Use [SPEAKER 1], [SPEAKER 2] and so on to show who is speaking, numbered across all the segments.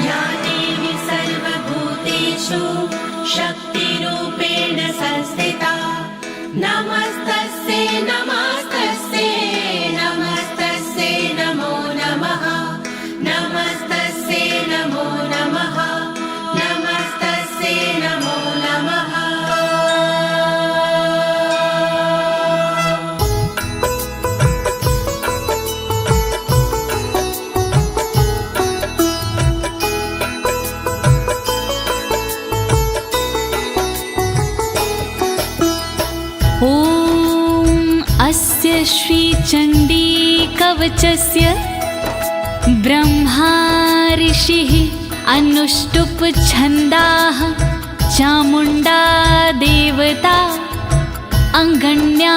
[SPEAKER 1] या देवी सर्वभूतेषु शक्तिरूपेण संस्थिता नमस्तस्यै नमस्तस्यै नमस्तस्यै नमो नमः नमस्तस्यै नमो नमः नमस्तस्यै नमो नमः।
[SPEAKER 2] अस्य श्रीचण्डी कवचस्य ब्रह्मा ऋषिः अनुष्टुप छन्दाः चामुण्डा देवता अङ्गण्या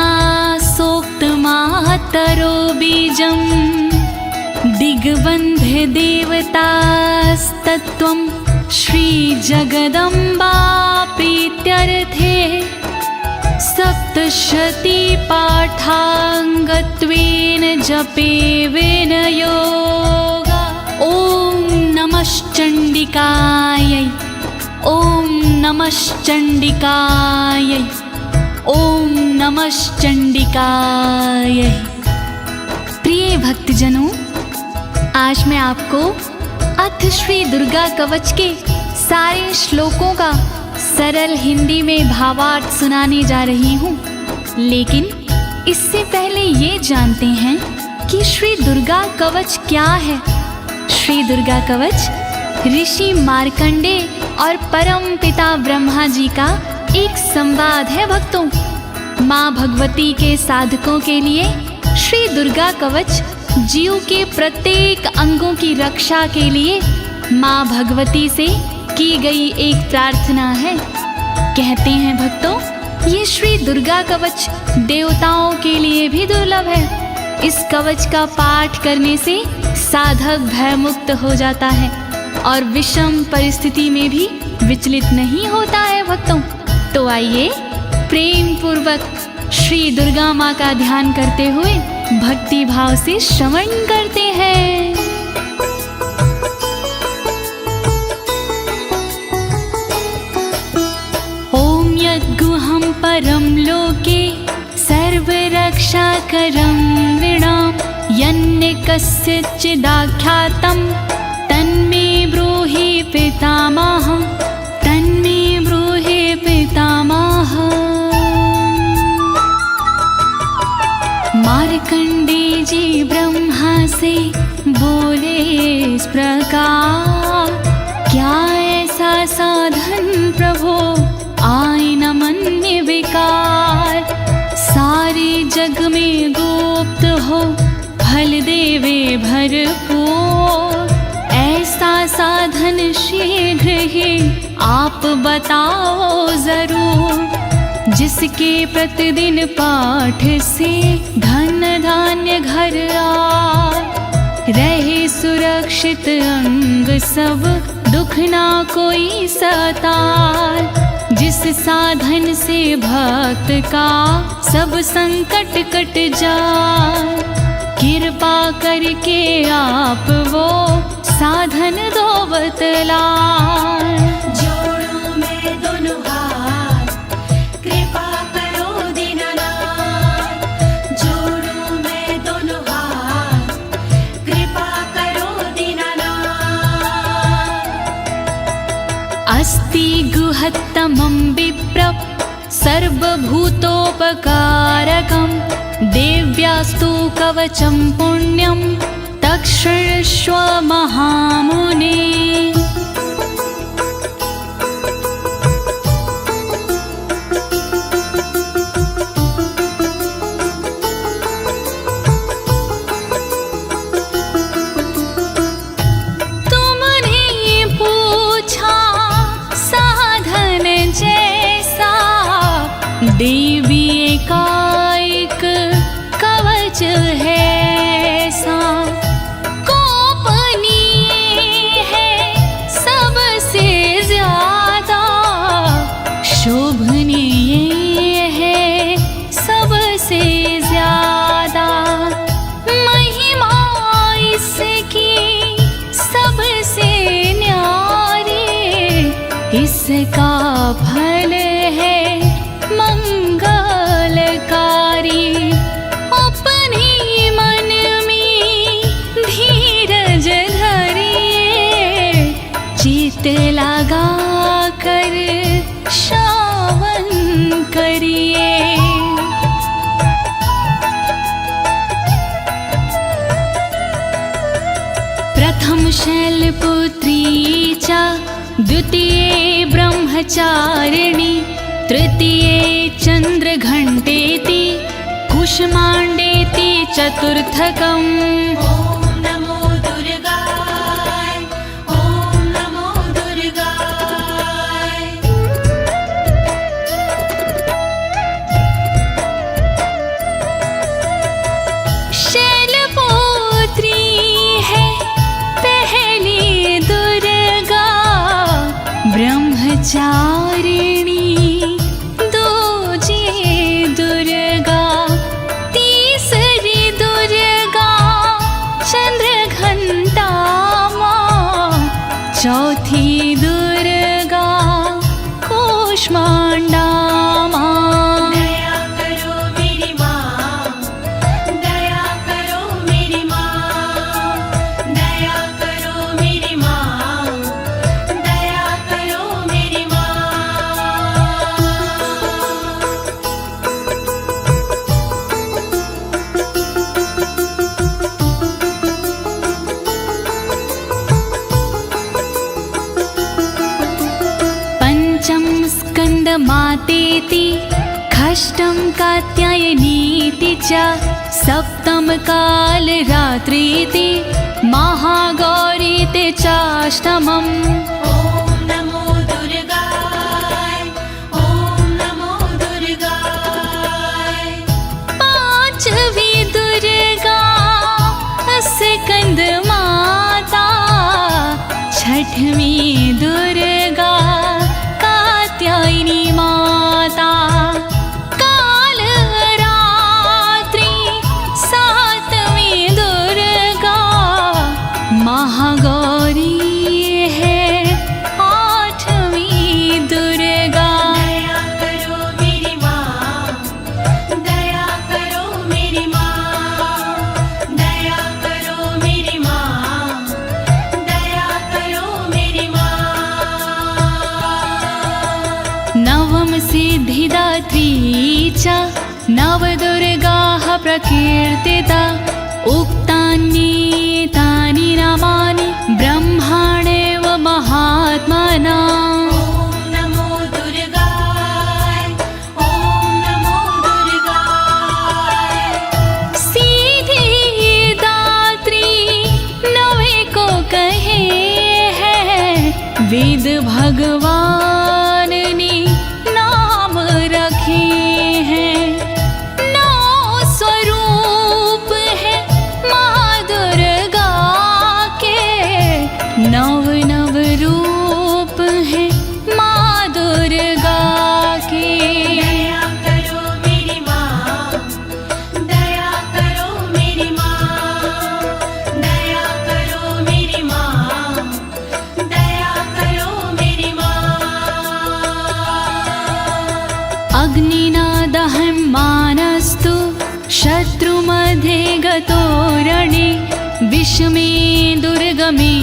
[SPEAKER 2] सोक्तमातरो बीजं दिग्बन्ध देवतास्तत्त्वं श्रीजगदम्बा प्रीत्यर्थे सप्तशती पाठाङ्गत्वेन जपे विनयोगा। ॐ नमश्चण्डिकायै ॐ नमश्चण्डिकायै ॐ नमश्चण्डिकायै। प्रिय भक्तजनों, आज मैं आपको अथ श्री दुर्गा कवच के सारे श्लोकों का सरल हिंदी में भावार्थ सुनाने जा रही हूँ। लेकिन इससे पहले ये जानते हैं कि श्री दुर्गा कवच क्या है। श्री दुर्गा कवच ऋषि मार्कंडे और परम पिता ब्रह्मा जी का एक संवाद है। भक्तों, माँ भगवती के साधकों के लिए श्री दुर्गा कवच जीव के प्रत्येक अंगों की रक्षा के लिए माँ भगवती से की गई एक प्रार्थना है। कहते हैं भक्तों, ये श्री दुर्गा कवच देवताओं के लिए भी दुर्लभ है। इस कवच का पाठ करने से साधक भयमुक्त हो जाता है और विषम परिस्थिति में भी विचलित नहीं होता है। भक्तों, तो आइए प्रेम पूर्वक श्री दुर्गा माँ का ध्यान करते हुए भक्ति भाव से श्रवण करते हैं। गुहं परम लोके सर्वरक्षाकरं नृणां यन्ने कस्यचिदाख्यातं तन्मे ब्रूहि पितामह तन्मे ब्रूहि पितामह। मार्कंडे जी ब्रह्मा से बोले इस प्रकार, क्या ऐसा साधन प्रभो आए न मन में विकार, सारे जग में गुप्त हो फल देवे भरपूर, ऐसा साधन शीघ्र ही आप बताओ जरूर, जिसके प्रतिदिन पाठ से धन धान्य घर आए, रहे सुरक्षित अंग सब दुख ना कोई सताए, जिस साधन से भक्त का सब संकट कट जाए, कृपा करके आप वो साधन दो बतलाए।
[SPEAKER 1] जोड़ूं मैं दोनों हाथ, कृपा करो दीनानाथ। जोड़ूं मैं दोनों हाथ, कृपा करो दीनानाथ।
[SPEAKER 2] अस्ति गुहत्तमं विप्र सर्वभूतोपकारकं देव्यास्तु कवचं पुण्यं तत्क्षृण्वस्व महामुने। देवी एकाएक कवच है सा, गोपनीय है इसका फल है मंगलकारी। अपने मन में धीरज धरिए, चित लगा कर श्रवण करिए। प्रथम शैलपुत्री च द्वितीये ब्रह्मचारिणी, तृतीये चन्द्रघण्टेति, कुष्माण्डेति चतुर्थकम्।
[SPEAKER 1] ॐ नमो दुर्गाय, ॐ नमो दुर्गाय।
[SPEAKER 2] शैलपुत्री है पहली दुर्गा, ब्रह्मचारिणी दूजी दुर्गा, तीसरी दुर्गा चंद्रघंटा माँ, चौथी दुर्गा कूष्मांडा माँ।
[SPEAKER 1] दया करो मेरी माँ, दया करो मेरी माँ, दया करो मेरी माँ, दया करो मेरी माँ।
[SPEAKER 2] पंचम स्कंद मातेति, षष्ठम कात्यायनीति च, सप्तम काल रात्रीति, महागौरीति चाष्टमम्।
[SPEAKER 1] ॐ नमो दुर्गाय, ॐ नमो दुर्गाय।
[SPEAKER 2] पांचवी दुर्गा स्कंद माता, छठवीं दुर्गा कात्यायनी माता, काल रात्रि सातवीं दुर्गा महागौरी है, आठवीं दुर्गा।
[SPEAKER 1] दया करो मेरी माँ, दया करो मेरी माँ, दया करो मेरी माँ, दया करो मेरी माँ।
[SPEAKER 2] नवम सिद्धिदात्री च, नवदुर्गाः प्रकीर्तिता, उक्तान्येतानि नामानि ब्रह्माणेव महात्मना।
[SPEAKER 1] ॐ नमो दुर्गाय, ॐ नमो दुर्गाय।
[SPEAKER 2] सिद्धिदात्री नवे को कहे हैं, वेद भगवान ने नाम रखे हैं। नौ स्वरूप है माँ दुर्गा के, नव नव रूप है माँ दुर्गा के।
[SPEAKER 1] दया करो मेरी माँ, दया करो मेरी माँ, दया करो मेरी माँ, दया करो मेरी माँ।
[SPEAKER 2] अग्निना दहन मानस्तु, शत्रुमध्ये गतो रणे, विषमे दुर्गमे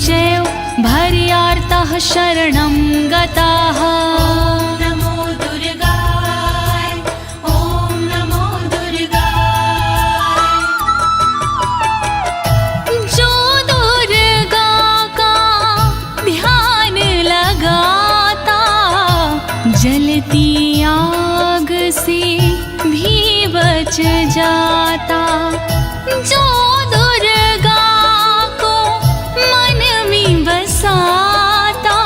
[SPEAKER 2] चैव, भर्यार्तः शरणं गताः।
[SPEAKER 1] ॐ नमो दुर्गाय, ॐ नमो दुर्गाय।
[SPEAKER 2] जो दुर्गा का ध्यान लगाता, जलती आग से भी बच जाता। जो दुर्गा को मन में बसाता,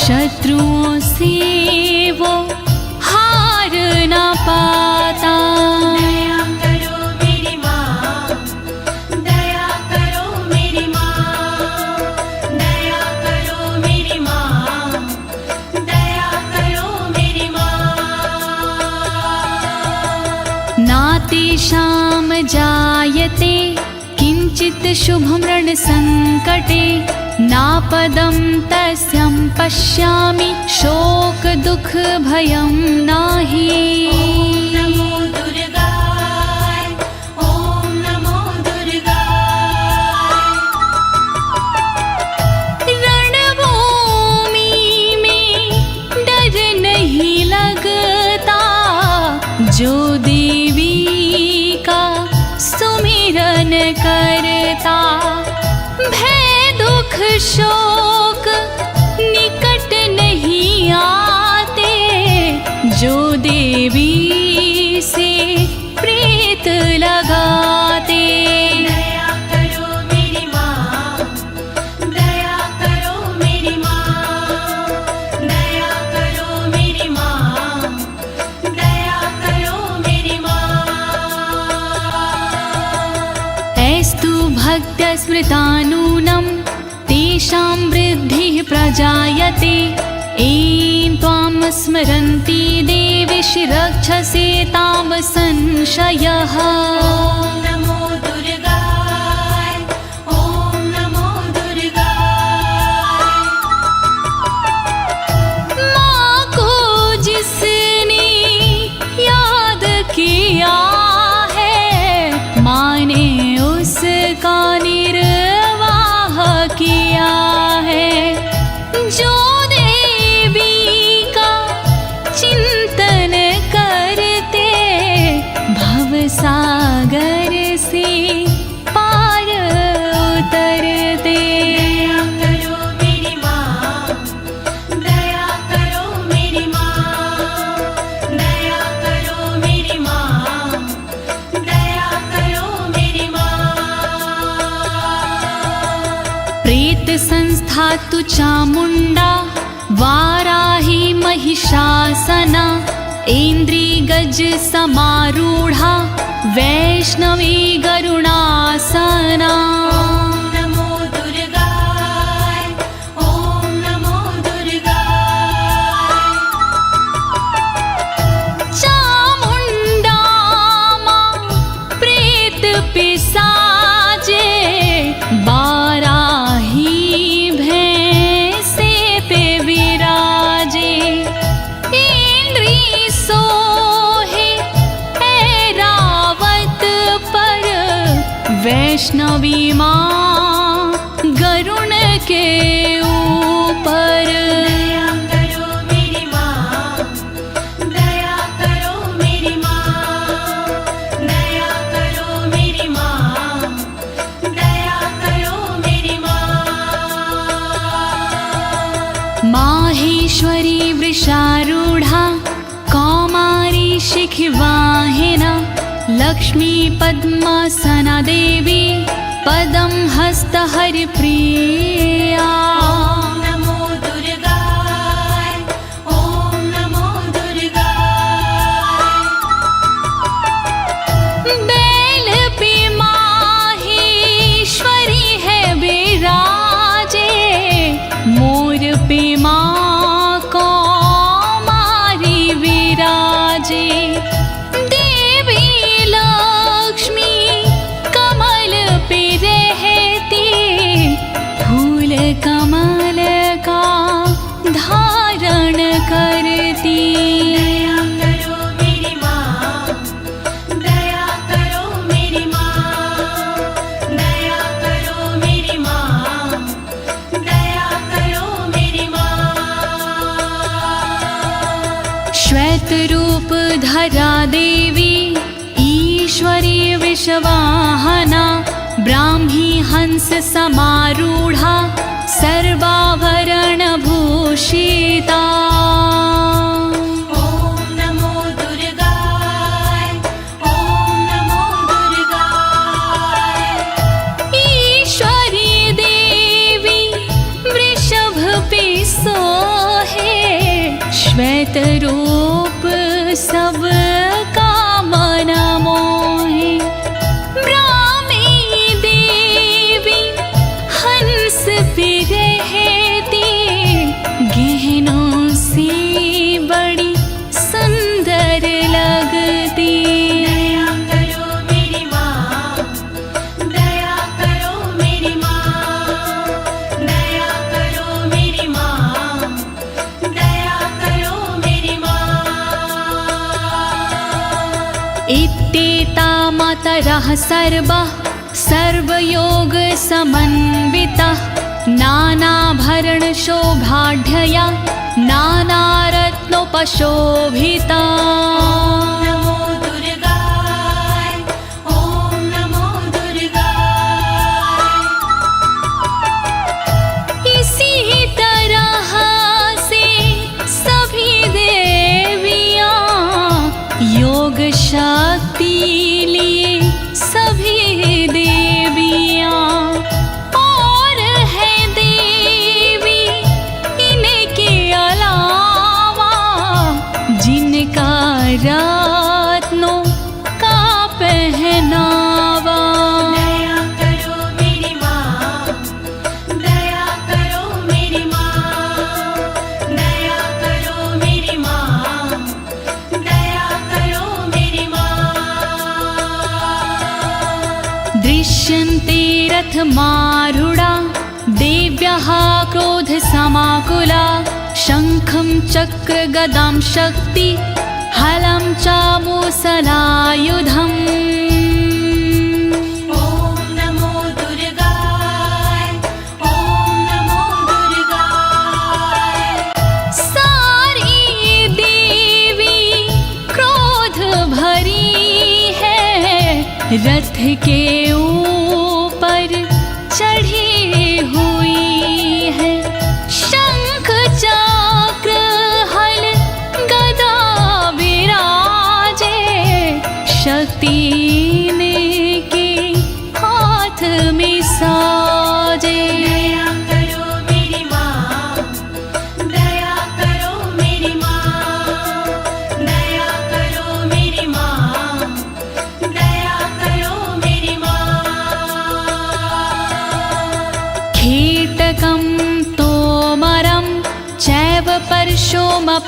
[SPEAKER 2] शत्रुओं से वो हार ना पाता।
[SPEAKER 1] दया करो मेरी माँ, दया करो मेरी माँ, दया करो मेरी माँ, दया करो मेरी माँ। नातेषां
[SPEAKER 2] जायते किंचित शुभम रण संकटे, नापदं तस्यं पश्यामि शोक दुख भयं नाही।
[SPEAKER 1] नमो दुर्गाय, ॐ नमो दुर्गाय।
[SPEAKER 2] रणभूमि में डर नहीं लगता, जो देवी का सुमिरन करता। भय दुख शोक निकट नहीं आते, जो देवी से प्रीत लगाते।
[SPEAKER 1] दया करो मेरी माँ, दया करो मेरी माँ, दया करो मेरी माँ, दया करो मेरी माँ।
[SPEAKER 2] ऐस्तु भक्त स्मृतानूनं तेषां वृद्धिः प्रजायते। ऐं त्वां स्मरन्ति देवीशि रक्षसे तां संशयः।
[SPEAKER 1] ॐ नमो दुर्गाय, ॐ नमो दुर्गाय।
[SPEAKER 2] माँ को जिसने याद किया है, माँ ने उसका निर्वाह किया है। जो देवी का चिंतन करते, भवसागर से पार उतरते।
[SPEAKER 1] दया करो मेरी माँ, दया करो मेरी माँ, दया करो मेरी माँ, दया करो मेरी माँ।
[SPEAKER 2] प्रेत संस्था तु चामुंडा, वाराही महिषासना। ऐन्द्री गज समारूढ़ा, वैष्णवी गरुणासना।
[SPEAKER 1] ॐ नमो दुर्गाय, ॐ नमो दुर्गाय।
[SPEAKER 2] चामुंडा माँ प्रेत पिसाजे, बाराही भैंसे पे विराजे। इंद्री सोहे ऐरावत पर, वैष्णवी माँ गरुण के ऊपर।
[SPEAKER 1] दया करो मेरी माँ, दया करो मेरी माँ, दया करो मेरी माँ, दया करो मेरी माँ।
[SPEAKER 2] माहेश्वरी वृषारूढ़ा, कौमारी शिखिवाहिना। लक्ष्मी पद्मासना देवी, पदं हस्तहरिप्रिया।
[SPEAKER 1] ॐ नमो दुर्गाय, ॐ नमो दुर्गाय।
[SPEAKER 2] बैल पे माहेश्वरी है विराजे, मोर पे माँ कौमारी विराजे। देवी लक्ष्मी कमल पे रहती, फूल कमल का धारण करती।
[SPEAKER 1] दया करो मेरी माँ, दया करो मेरी माँ, दया करो मेरी माँ, दया करो मेरी माँ।
[SPEAKER 2] श्वेत रूप धरा देवी, ईश्वरी विश्ववाहना। ब्राह्मी हंस समारूढ़ा, सर्वाभरण भूषिता।
[SPEAKER 1] ॐ नमो दुर्गाय, ॐ नमो दुर्गाय।
[SPEAKER 2] ईश्वरी देवी वृषभ पे सोहे, श्वेत रूप सब का मन मोहे। ब्राह्मी देवी हंस पे रहती, गहनों से बड़ी सुंदर लगती।
[SPEAKER 1] दया करो मेरी माँ, दया करो मेरी माँ, दया
[SPEAKER 2] तरः सर्वः सर्वयोग समन्वितः नानाभरणशोभाढ्यया नानारत्नोपशोभिता।
[SPEAKER 1] नमो दुर्गाय ॐ नमो दुर्गाय।
[SPEAKER 2] इसी तरह से सभी देवियां योग शक्ति लिए सभी देवियां और है देवी इनके अलावा जिनका रत्नों का पहनावा।
[SPEAKER 1] दया करो मेरी माँ, दया करो मेरी माँ, दया करो मेरी माँ, दया करो मेरी माँ।
[SPEAKER 2] दृश्यन्ते रथमारूढा देव्यः क्रोधसमाकुला शङ्खं चक्रगदां शक्ति हलं च मूसलायुधम्।
[SPEAKER 1] ॐ नमो दुर्गाय ॐ नमो दुर्गाय।
[SPEAKER 2] सारी देवी क्रोध भरी है रथ के ऊपर चढ़ी हुई है। शंख चक्र हल गदा विराजे शक्ति इनके हाथ में साजे।
[SPEAKER 1] दया करो मेरी माँ, दया करो मेरी माँ, दया करो मेरी माँ, दया करो मेरी माँ।
[SPEAKER 2] कीटकं तोमरं चैव परशुमपाशमेव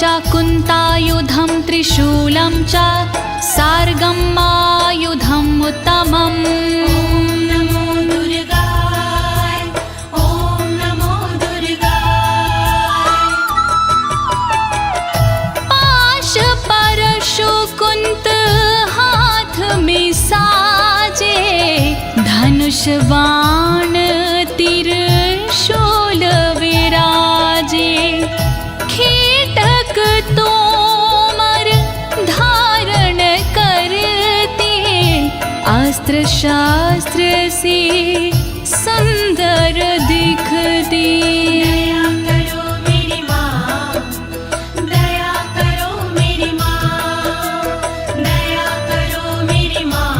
[SPEAKER 2] चाकुन्तायुधं त्रिशूलं च सार्गमायुधम् उत्तमम्।
[SPEAKER 1] नमो दुर्गाय ॐ नमो दुर्गाय।
[SPEAKER 2] पाश परशु कुंत हाथ में साजे धनुष बाण त्रिशूल विराजे। कीटक तोमर धारण करते अस्त्र शास्त्र से सुंदर दिखते।
[SPEAKER 1] दया करो मेरी माँ, दया करो मेरी माँ, दया करो मेरी माँ,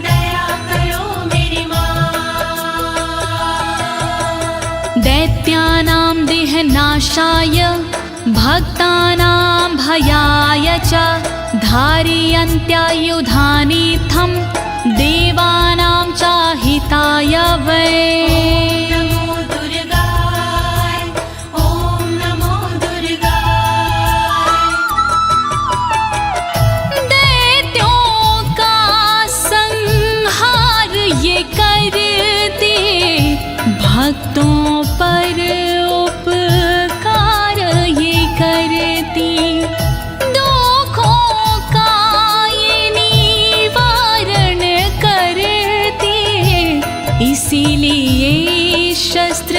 [SPEAKER 1] दया करो मेरी माँ।
[SPEAKER 2] दैत्यानां देहनाशाय भक्तानां भयाय च धारयन्त्यायुधानीत्थं देवानां च हिताय वै।
[SPEAKER 1] नमो दुर्गाय ॐ नमो दुर्गाय।
[SPEAKER 2] दैत्यों का संहार ये करते भक्तों पर उपकार ये करती। दुखों का ये निवारण करती इसीलिए शस्त्र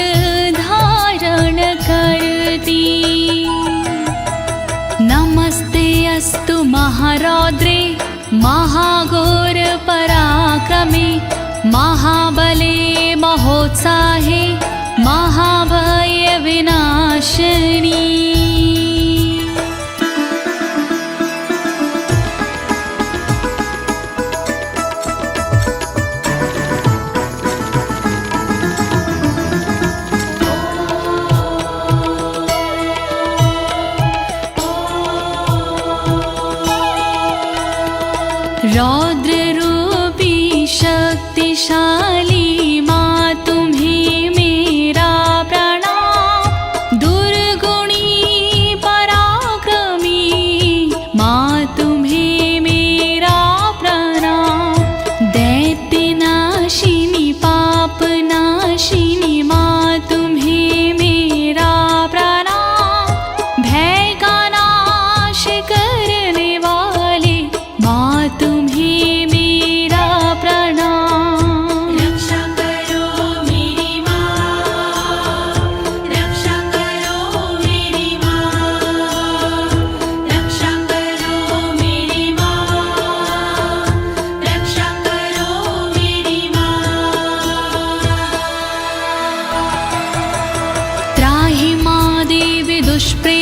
[SPEAKER 2] धारण करती। नमस्ते अस्तु महारौद्रे महाघोर पराक्रमे महाबले महोत्साहे महाभय विनाशिनी। रौद्र रूपी शक्तिशाली माँ तुम्हें मेरा प्रणाम। दुर्गुणी पराक्रमी माँ तुम्हें मेरा प्रणाम। दैत्यनाशिनी पापनाशिनी माँ तुम्हें मेरा प्रणाम। भय का नाश करने वाले माँ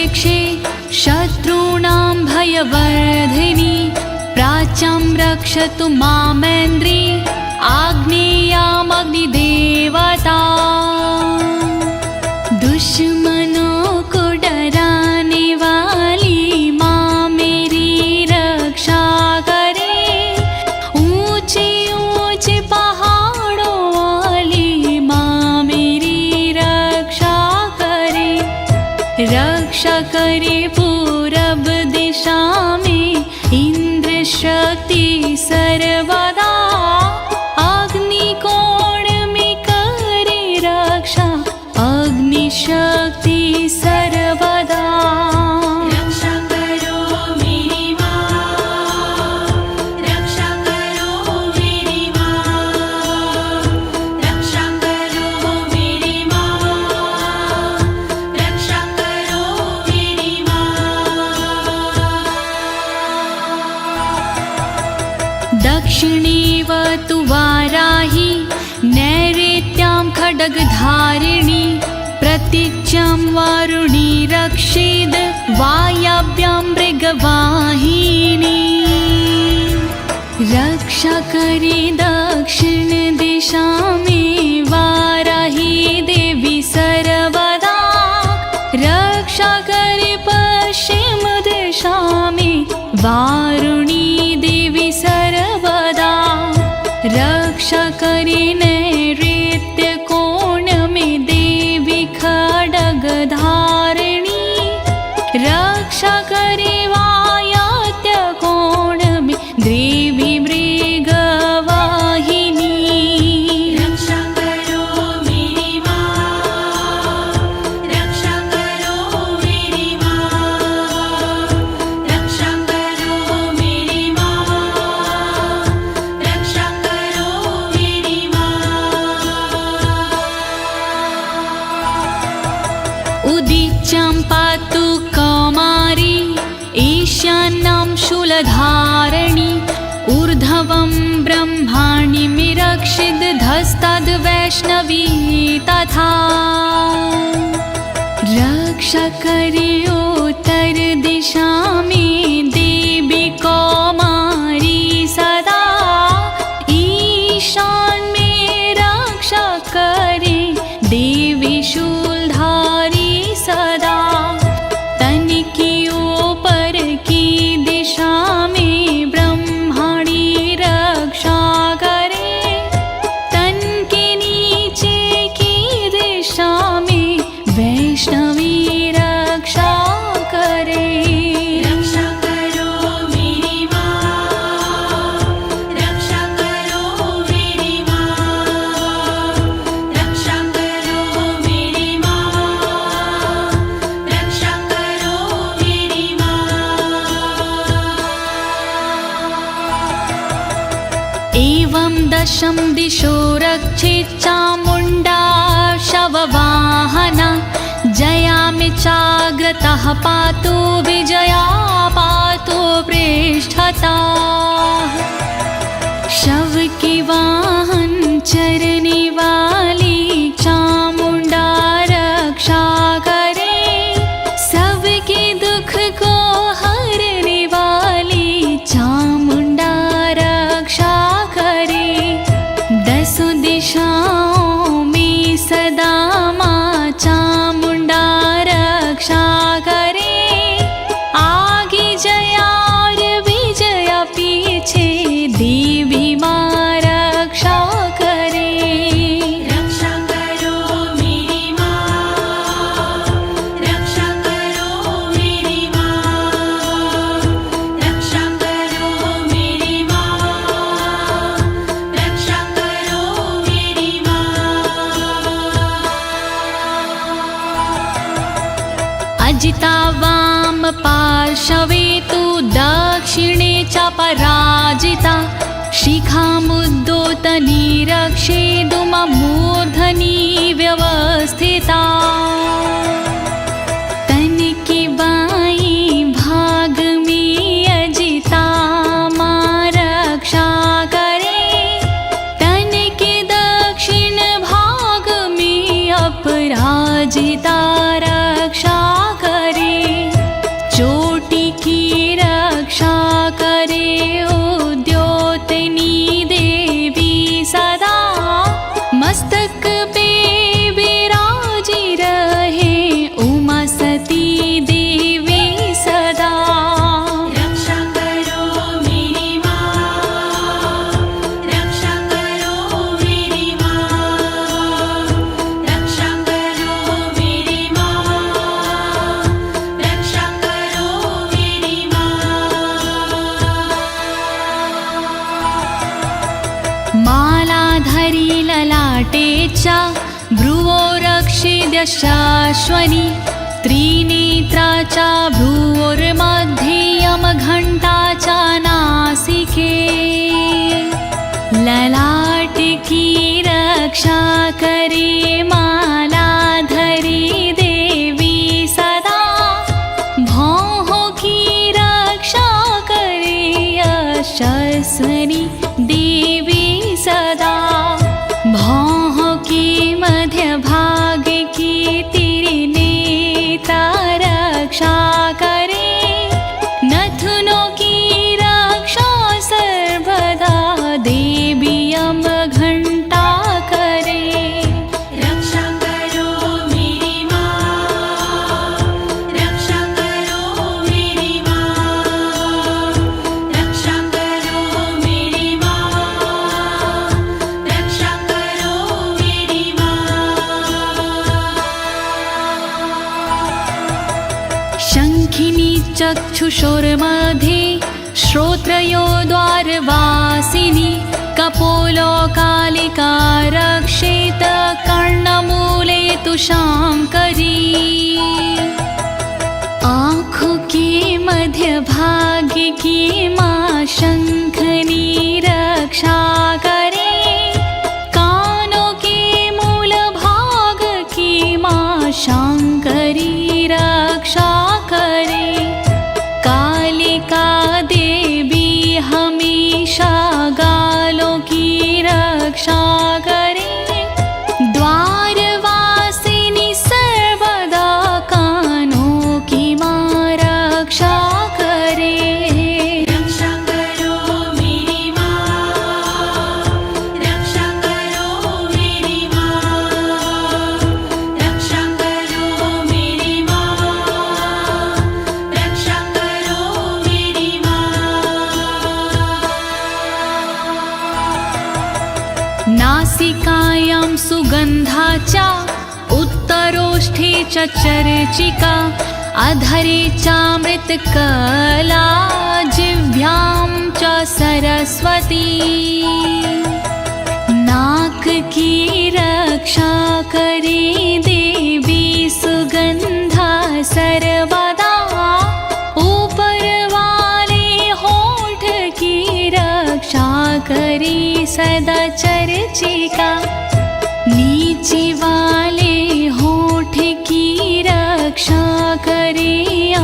[SPEAKER 2] संरक्षे शत्रूणां भयवर्धिनी प्राच्यां रक्षतु मामेन्द्री आग्नेयामग्निदेवता दुश्मनों को डराने वाली माँ मेरी रक्षा करे ऊंचे ऊंचे पहाड़ों वाली माँ मेरी रक्षा करे पूरब दिशा में इंद्र शक्ति सर्वदा अग्निकोण में करे रक्षा अग्नि शक्ति सर्वदा
[SPEAKER 1] रक्षा करो मेरी माँ, रक्षा करो मेरी माँ, रक्षा करो मेरी माँ, रक्षा करो मेरी माँ।
[SPEAKER 2] दक्षिणेवतु वाराही नैऋत्यां खड्गधारिणी प्रतीच्यां वारुणी रक्षेद् वायव्यां मृगवाहिनी रक्षा करे दक्षिण दिशा में वाराही देवी सर्वदा रक्षा करे पश्चिम दिशा में वारुणी देवी सर्वदा रक्षा करे नैऋत्य कोण में देवी खड्गधारिणी रक्षा करे वायव्य कोण में देवी मृगवाहिनी
[SPEAKER 1] रक्षा करो मेरी माँ, रक्षा करो मेरी माँ, रक्षा करो मेरी माँ, रक्षा करो मेरी माँ।
[SPEAKER 2] उदीच्यां पातु कौमारी ईशान्यां शूलधारिणी ऊर्ध्वं ब्रह्माण्डं रक्षिद् धस्ताद् वैष्णवी तथा रक्षा करे उत्तर दिशा में देवी कौमारी सदा ईशान में रक्षा करे देवी शूलधारी सदा तन की ऊपर की दिशा में ब्रह्माणी रक्षा करे तन के नीचे की दिशा में वैष्णवी रक्षा करे
[SPEAKER 1] रक्षा करो मेरी माँ, रक्षा करो मेरी माँ, रक्षा करो मेरी माँ, रक्षा करो मेरी माँ।
[SPEAKER 2] एवं दशम दिशो रक्षेत् चामुण्डा शववाहना जयामि चाग्रतः पातु विजया पातु पृष्ठता शव के वाहन चरने वाली चामुण्डा रक्षा करे सबके दुख को हरने वाली चामुण्डा रक्षा करे दसों दिशाओं में सदा माँ चामुण्डा रक्षा करे आगे जया और विजया पीछे देवी माँ रक्षा करे
[SPEAKER 1] रक्षा करो मेरी माँ, रक्षा करो मेरी माँ, रक्षा करो मेरी माँ, रक्षा करो मेरी माँ।
[SPEAKER 2] अजिता वाम पार्श्वे तु दक्षिणे च पराजिता शिखामुद्दोतनी रक्षेदुममूर्धनि व्यवस्थिता तन के बाईं भाग में अजिता माँ रक्षा करे तन के दक्षिण भाग में अपराजिता रक्षा करे धरी ललाटेचा भ्रुवो रक्षिद्यशाश्वनी त्रिनेत्राचा भ्रुवोर्मध्ये यमघण्टाचा नासिके ललाट की रक्षा करे माला धरी देवी सदा भौह की रक्षा करे यशस्विनी देवी सदा भौह की मध्य भाग की त्रिनेत्रा रक्षा करे नथुनों की रक्षा सर्वदा देवी यमघण्टा करे
[SPEAKER 1] रक्षा करो मेरी माँ रक्षा करो मेरी माँ रक्षा करो मेरी माँ रक्षा करो मेरी माँ
[SPEAKER 2] शङ्खिनी चक्षुषोर्मध्ये श्रोत्रयो द्वारवासिनी कपोलो कालिका रक्षेत कर्णमूले तु शाङ्करी आँखों के मध्य भाग की माँ शंखनी रक्षा करे कानों के मूल भाग की माँ शंकरी रक्षा करे कालिका देवी हमेशा गालों की रक्षा करे द्वारवासिनी सर्वदा कानों की माँ रक्षा करे
[SPEAKER 1] रक्षा करो मेरी माँ रक्षा करो मेरी माँ रक्षा करो मेरी माँ रक्षा करो मेरी माँ
[SPEAKER 2] नासिकायां सुगन्धाचा उत्तरोष्ठे च चर्चिका अधरे चामृतकला जिह्वां च सरस्वती नाक की रक्षा करे देवी सुगंधा सर्वदा ऊपर वाले होठ की रक्षा करे सदा चर्चिका नीचे वाले होठ की रक्षा करे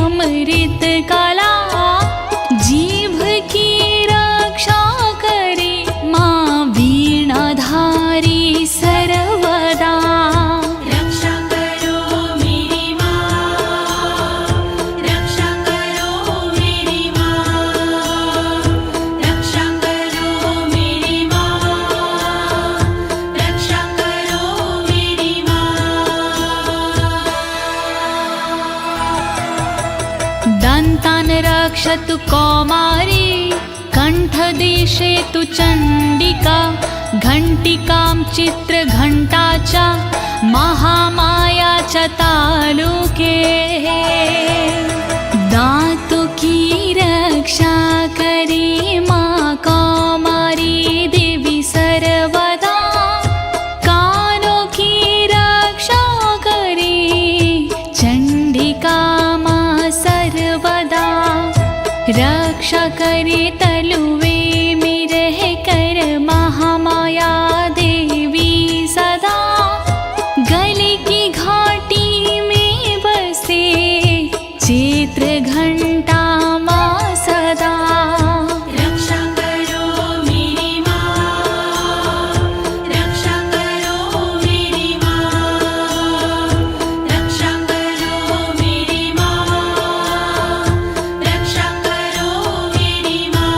[SPEAKER 2] अमृत कला जीभ की रक्षा करे माँ वीणाधारी सर्वदा
[SPEAKER 1] रक्षा करो मेरी माँ रक्षा करो मेरी माँ रक्षा करो मेरी माँ रक्षा करो मेरी माँ
[SPEAKER 2] दन्तान् रक्षतु कौमारी कण्ठदेशे तु चण्डिका घण्टिकां चित्रघण्टा च महामाया च तालुके दातु की रक्षा करे माँ कौमारी देवी सर्वदा कानों की रक्षा करे चण्डिका माँ सर्वदा रक्षा करे तलुवे में रह कर महामाया देवी सदा गले की घाटी में बसे चित्र घंटा माँ सदा
[SPEAKER 1] रक्षा करो मेरी माँ रक्षा करो मेरी माँ रक्षा करो मेरी माँ रक्षा करो मेरी माँ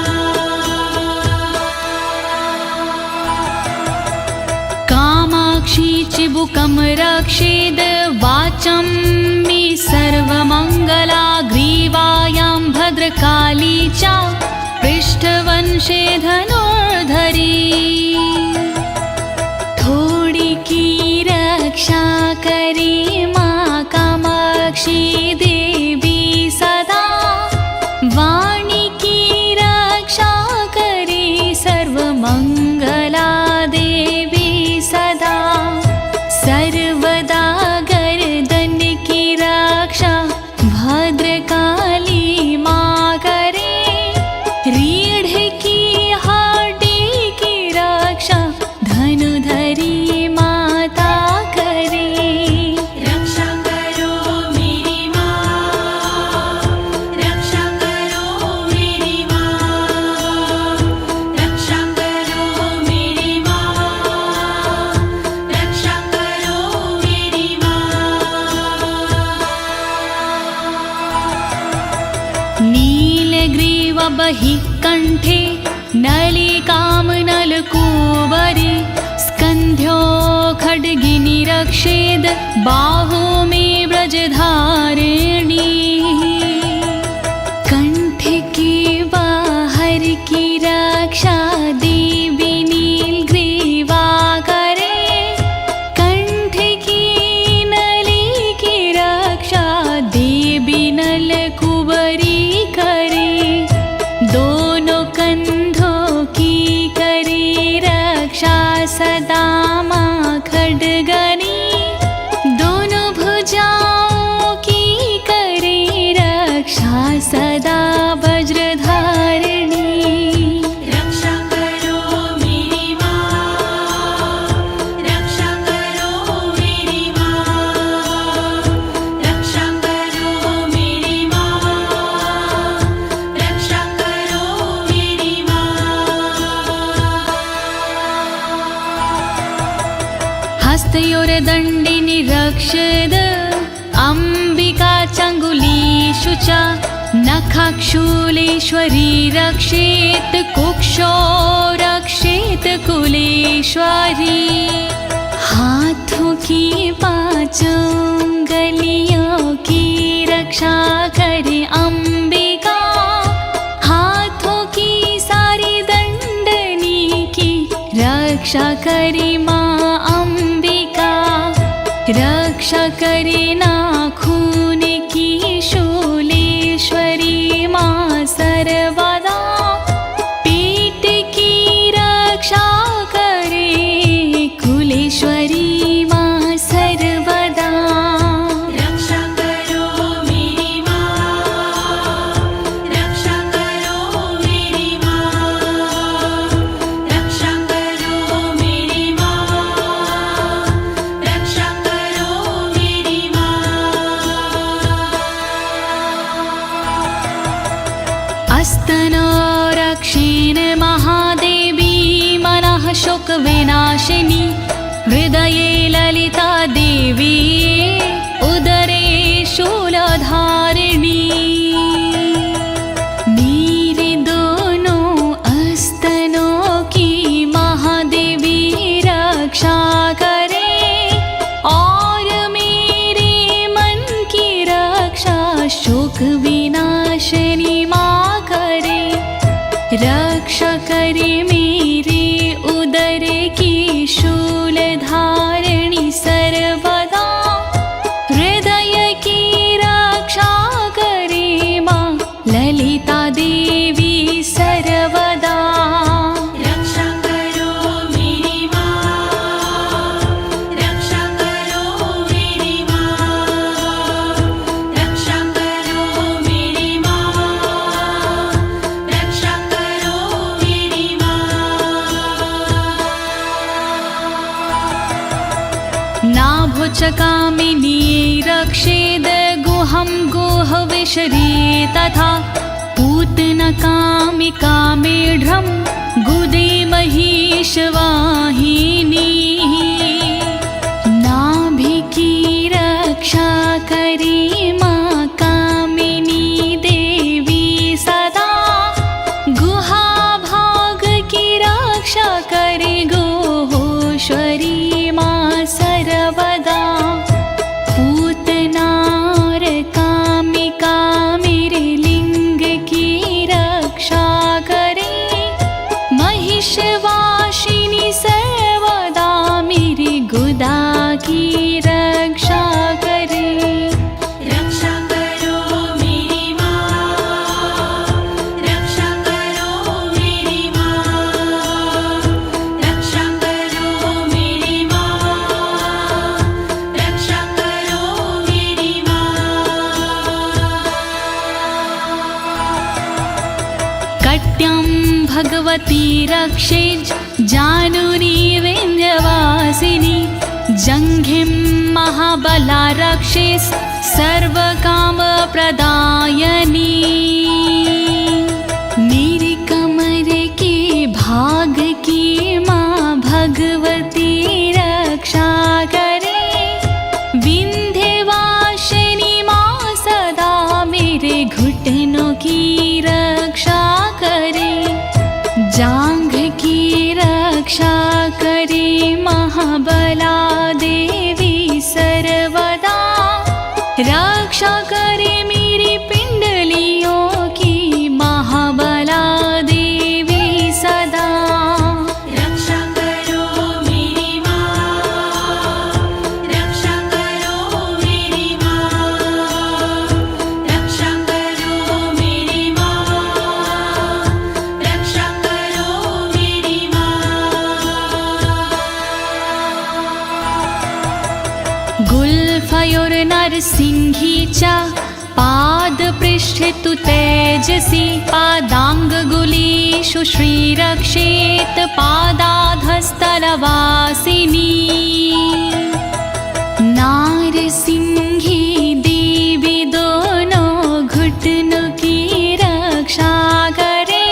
[SPEAKER 2] कामाक्षी चिबुकं रक्षेद् वाचं मे सर्वमङ्गला ग्रीवायां भद्रकाली च पृष्ठवंशे धनुर्धरी थोड़ी की रक्षा करे माँ कामाक्षी देवी सदा वाणी की रक्षा करे सर्वमंगला देवी बहि कंठे नलिकां नलकूबरे स्कन्ध्यो खड्गिनी रक्षेद बाहु मे ब्रजधारिणी कंठ के बाहर की रक्षा देवी नीलग्रीवा करे कंठ की नली की रक्षा देवी नलकुबरी करे दोनों कंधों की करे रक्षा सदा माँ खड्गनी दोनों भुजाओं की करे रक्षा सदा वज्रधारिणी
[SPEAKER 1] रक्षा करो मेरी माँ रक्षा करो मेरी माँ रक्षा करो मेरी माँ रक्षा करो मेरी माँ
[SPEAKER 2] हस्तयोर्दण्डिनि रक्षद अम्बिका चङ्गुलीषु च नखाक्षूलेश्वरी रक्षेत कुक्षो रक्षेत कुलेश्वरी हाथों की पांचों उंगलियों की रक्षा करे अम्बिका हाथों की सारी दंडनी की रक्षा करे माँ अम्बिका रक्षा करे नाखून की शूलेश्वरी माँ सर्वदा पेट की रक्षा करे कुलेश्वरी माँ सर्वदा
[SPEAKER 1] रक्षा करो मेरी माँ रक्षा करो मेरी माँ रक्षा करो मेरी माँ रक्षा करो मेरी माँ
[SPEAKER 2] अस्तनो रक्षेण महादेवी मनः शोकविनाशिनी हृदये ललिता देवी उदरे शूलधारिणी मेरे दोनों अस्तनों की महादेवी रक्षा करे और मेरे मन की रक्षा शोक विनाशिनी माँ करे रक्षा करे मेरे उदर की शूलधारिणी सर्वदा हृदय की रक्षा करे माँ ललिता देवी सर्वदा
[SPEAKER 1] रक्षा करो मेरी माँ रक्षा करो मेरी माँ रक्षा करो मेरी माँ रक्षा करो मेरी माँ
[SPEAKER 2] नाभुचकामिनी रक्षेद गुहं गुहविशरी तथा पूतनकामिका मेढ्रं गुदे महिषवाहिनी नाभि की रक्षा करे माँ कामिनी देवी सदा गुहा भाग की रक्षा करे गोहोश्वरी माँ सर्वदा पूतनार कामिका मेरे लिंग की रक्षा करे महिषवासिनी सर्वदा मेरी गुदा की रक्षा करे
[SPEAKER 1] रक्षा करो मेरी माँ रक्षा करो मेरी माँ रक्षा करो मेरी माँ रक्षा करो मेरी माँ
[SPEAKER 2] कट्यं भगवती रक्षे जानुनी विन्ध्यवासिनी जङ्घिं महाबला रक्षे सर्वकामप्रदायिनी मेरे कमर के भाग की माँ भगवती रक्षा करे विन्ध्यवासिनी माँ सदा मेरे घुटनों की रक्षा महाबला देवी सर्वदा रक्षा करे मेरी पिंडलियों की महाबला देवी सदा
[SPEAKER 1] रक्षा करो मेरी माँ, रक्षा करो मेरी माँ, रक्षा करो मेरी माँ, रक्षा करो मेरी माँ।
[SPEAKER 2] गुल्फयोर नरसिंहीच्या पादपृष्ठे तु तेजसि पादाङ्गुलीषु श्रीरक्षेत पादाधस्तलवासिनी नारसिंही देवी दोनों घुटनों की रक्षा करे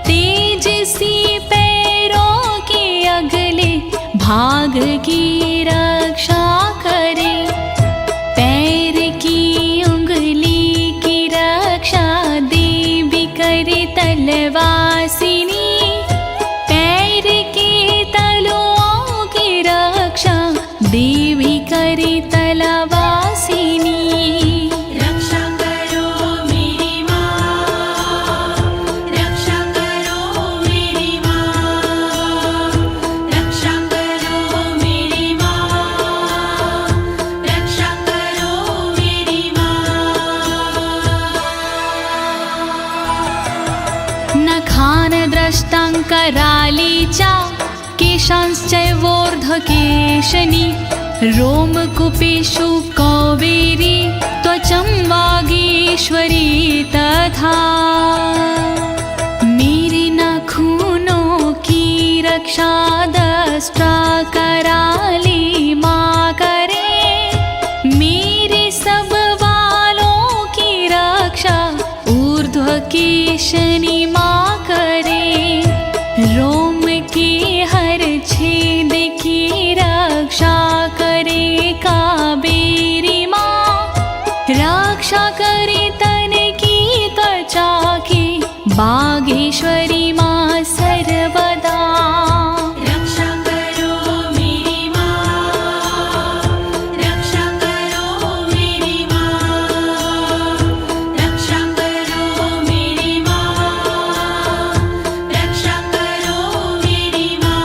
[SPEAKER 2] तेजसी पैरों के अगले भाग की रक्षा करे पैर की उंगली की रक्षा देवी करे तलवासिनी पैर के तलुओं की रक्षा देवी करे तलवासिनी
[SPEAKER 1] रक्षा करो मेरी माँ, रक्षा करो मेरी माँ, रक्षा करो मेरी माँ, रक्षा करो मेरी माँ।
[SPEAKER 2] नखानद्रष्टाङ्करालीचा केशांश्चैवोर्ध्वकेशनी रोमकूपेषु कौबेरी त्वचं वागीश्वरी तथा मेरे नाखूनों की रक्षा दष्टा कराली माँ करे मेरे सब बालों की रक्षा ऊर्ध्वकेशनी माँ करे रोम के हर छेद की रक्षा करे काबेरी माँ रक्षा करे तन की त्वचा की बागेश्वरी माँ सर्वदा
[SPEAKER 1] रक्षा करो मेरी माँ, रक्षा करो मेरी माँ, रक्षा करो मेरी माँ, रक्षा करो मेरी माँ।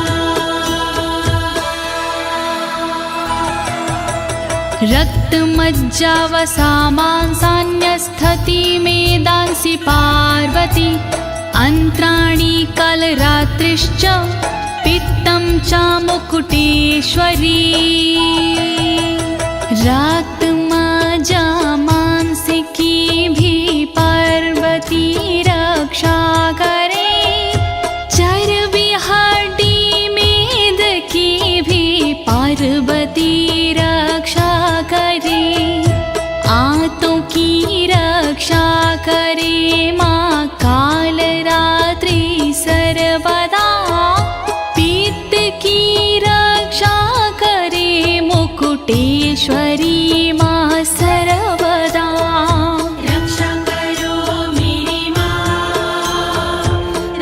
[SPEAKER 2] रक्तमज्जावसा मांसान्यस्थति मेदांसि पार्वती अन्त्राणि कालरात्रिश्च पित्तं च मुकुटेश्वरी रक्तमज्जा मांसिकी भी पार्वती रक्षा करे चर्बी हड्डी मेद की भी पार्वती रक्षा करे आंतों की रक्षा करे माँ काल रात्रि सर्वदा पित्त की रक्षा करे मुकुटेश्वरी माँ सर्वदा
[SPEAKER 1] रक्षा करो मेरी माँ,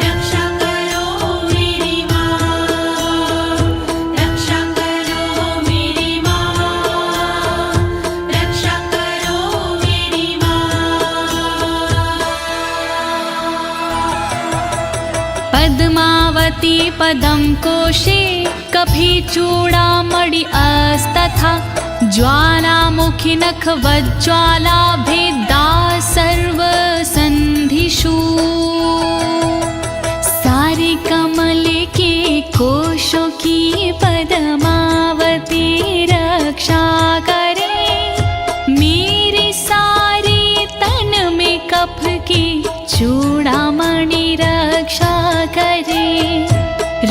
[SPEAKER 1] रक्षा करो मेरी माँ, रक्षा करो मेरी माँ, रक्षा करो मेरी माँ।
[SPEAKER 2] पद्मावती पदं कोशे कभी चूड़ामणि अस्तथा ज्वालामुखी नखवज्ज्वाला भेदा सर्वसन्धिषु सारे कमल के कोशों की पद्मावती रक्षा करे मेरे सारे तन में कफ की चूड़ामणि रक्षा करे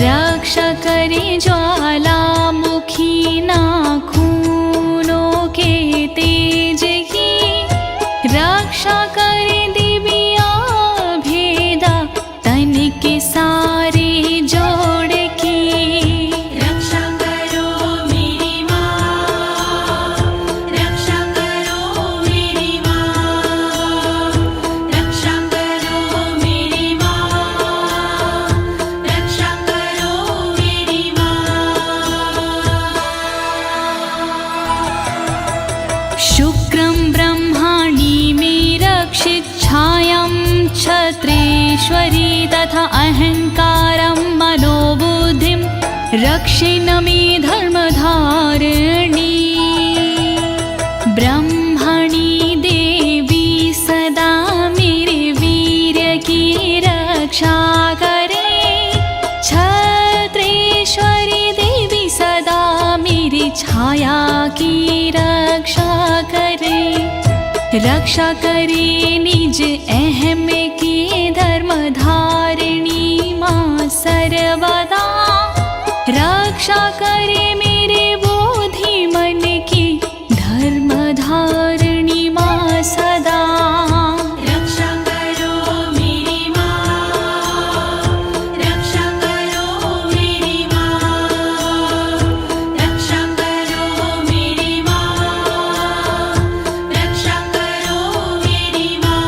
[SPEAKER 2] रक्षा करे ज्वालामुखी नाखूनों के तेज की रक्षा करे दिव्या भेदा तन के सारे जोड़ की
[SPEAKER 1] रक्षा करो मेरी माँ, रक्षा करो मेरी माँ, रक्षा करो मेरी माँ, रक्षा करो मेरी माँ।
[SPEAKER 2] कामेश्वरी तथा अहंकारं मनोबुद्धिं रक्षिणमि धर्मधारिणी ब्रह्मणि देवी सदा मेरे वीर्य की रक्षा करे छत्रेश्वरी देवी सदा मेरी छाया की रक्षा करे निज अहम की धर्मधारिणी माँ सर्वदा रक्षा करे मेरे बोधि मन की धर्मधारिणी माँ सदा
[SPEAKER 1] रक्षा करो मेरी माँ, रक्षा करो मेरी माँ, रक्षा करो मेरी माँ, रक्षा करो मेरी माँ।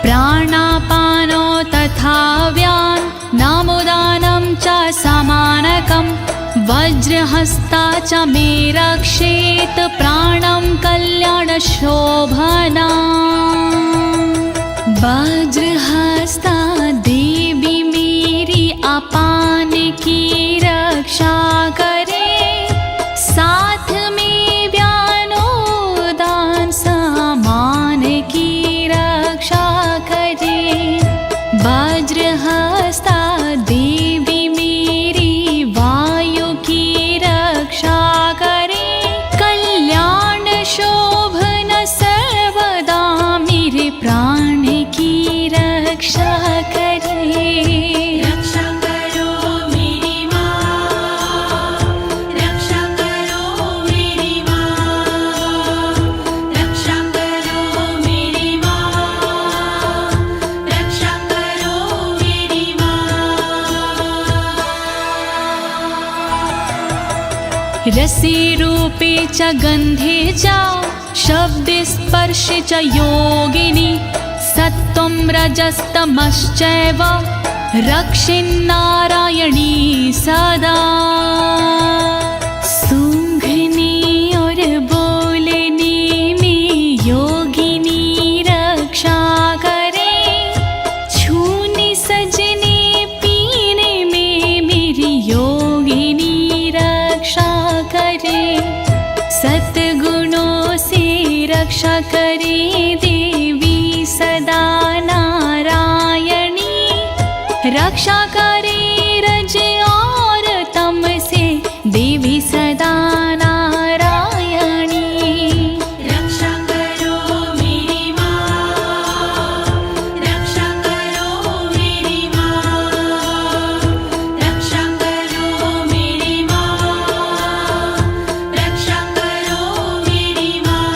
[SPEAKER 2] प्राणापानो तथा व्यान नामोदानं च समानकं वज्रहस्ता च मे रक्षेत् प्राणं कल्याणशोभना वज्रहस्ता देवी मेरी अपान की रक्षा करे साथ में व्यानोदान सामान की रक्षा करे वज्रहस्ता देवी मेरी वायु की रक्षा करे कल्याण शोभन सर्वदा मेरे प्राण की रक्षा करे
[SPEAKER 1] रक्षा करो मेरी माँ, रक्षा करो मेरी माँ, रक्षा करो मेरी माँ, रक्षा करो मेरी माँ।
[SPEAKER 2] रसे रूपे च गन्धे च शब्दे स्पर्शे च योगिनी सत्त्वं रजस्तमश्चैव रक्षिन्नारायणी सदा सूंघने और बोलने में योगिनी रक्षा करे छूने सजने पीने में मेरी योगिनी रक्षा करे सद्गुणों से रक्षा करे देवी सदा नारायणी रक्षा करे रज और तम से देवी सदा नारायणी
[SPEAKER 1] रक्षा करो मेरी माँ, रक्षा करो मेरी माँ, रक्षा करो मेरी माँ, रक्षा करो मेरी माँ।